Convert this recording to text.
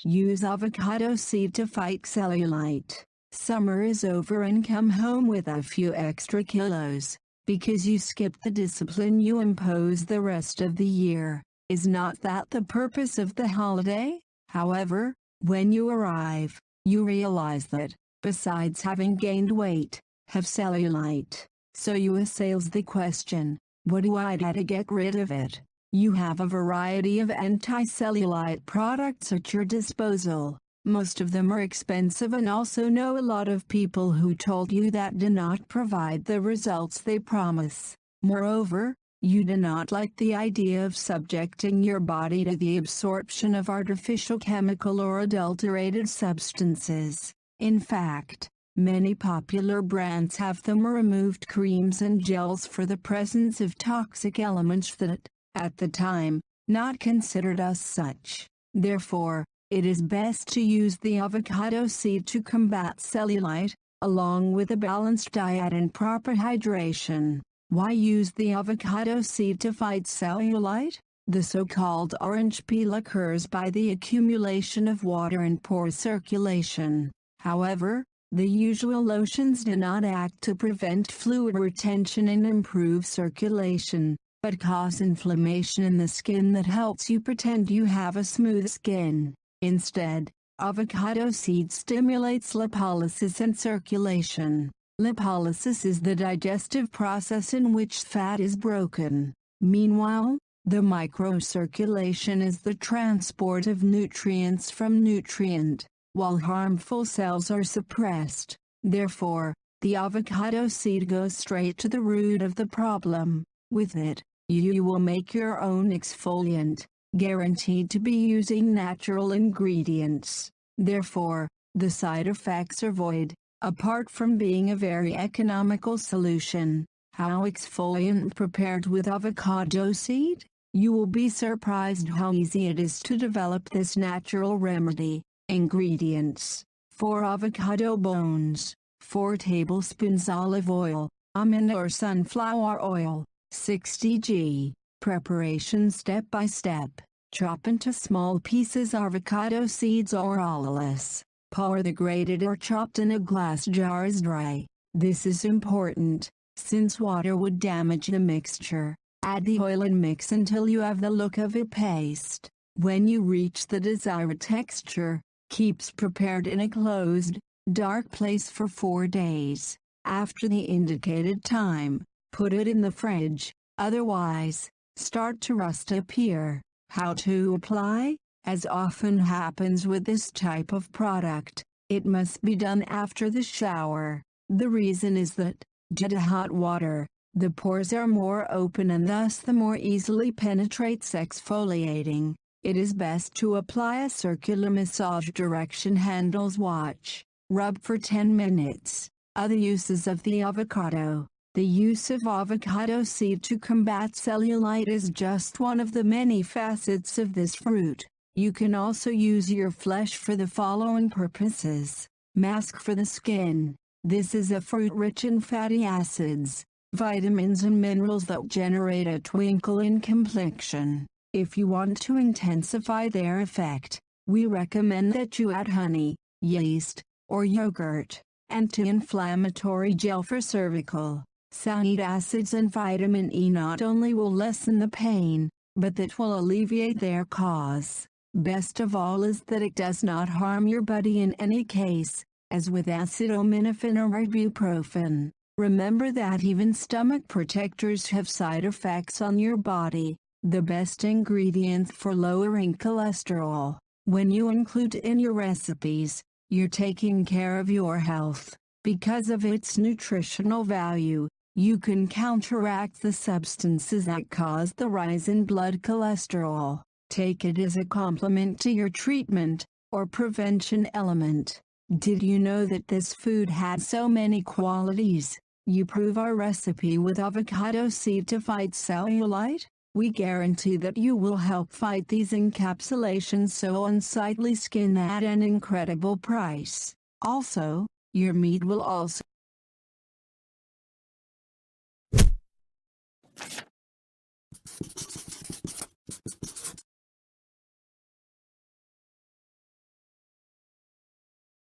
Use avocado seed to fight cellulite. Summer is over and come home with a few extra kilos, because you skipped the discipline you impose the rest of the year. Is not that the purpose of the holiday? However, when you arrive, you realize that, besides having gained weight, have cellulite. So you assails the question, what do I do to get rid of it? You have a variety of anti-cellulite products at your disposal. Most of them are expensive and also know a lot of people who told you that do not provide the results they promise. Moreover, you do not like the idea of subjecting your body to the absorption of artificial chemical or adulterated substances. In fact, many popular brands have them removed creams and gels for the presence of toxic elements that, at the time, not considered as such. Therefore, it is best to use the avocado seed to combat cellulite, along with a balanced diet and proper hydration. Why use the avocado seed to fight cellulite? The so-called orange peel occurs by the accumulation of water in poor circulation. However, the usual lotions do not act to prevent fluid retention and improve circulation, but cause inflammation in the skin that helps you pretend you have a smooth skin. Instead, avocado seed stimulates lipolysis and circulation. Lipolysis is the digestive process in which fat is broken. Meanwhile, the microcirculation is the transport of nutrients from nutrient, while harmful cells are suppressed. Therefore, the avocado seed goes straight to the root of the problem. With it, you will make your own exfoliant, guaranteed to be using natural ingredients. Therefore, the side effects are void. Apart from being a very economical solution, how exfoliant prepared with avocado seed? You will be surprised how easy it is to develop this natural remedy. Ingredients: 4 avocado bones, 4 tablespoons olive oil, almond or sunflower oil, 60 g. Preparation step by step. Chop into small pieces avocado seeds or olives. Pour the grated or chopped in a glass jar as dry. This is important, since water would damage the mixture. Add the oil and mix until you have the look of a paste. When you reach the desired texture, keep prepared in a closed, dark place for 4 days. After the indicated time, put it in the fridge, otherwise, start to rust appear. How to apply? As often happens with this type of product, it must be done after the shower. The reason is that, due to hot water, the pores are more open and thus the more easily penetrates exfoliating. It is best to apply a circular massage direction handles watch. Rub for 10 minutes. Other uses of the avocado. The use of avocado seed to combat cellulite is just one of the many facets of this fruit. You can also use your flesh for the following purposes. Mask for the skin. This is a fruit rich in fatty acids, vitamins and minerals that generate a twinkle in complexion. If you want to intensify their effect, we recommend that you add honey, yeast, or yogurt. Anti-inflammatory gel for cervical. Salicylic acids and vitamin E not only will lessen the pain, but that will alleviate their cause. Best of all is that it does not harm your body in any case, as with acetaminophen or ibuprofen. Remember that even stomach protectors have side effects on your body. The best ingredient for lowering cholesterol. When you include in your recipes, you're taking care of your health. Because of its nutritional value, you can counteract the substances that cause the rise in blood cholesterol. Take it as a complement to your treatment, or prevention element. Did you know that this food has so many qualities? You prove our recipe with avocado seed to fight cellulite? We guarantee that you will help fight these encapsulations so unsightly skin at an incredible price. Also, your meat will also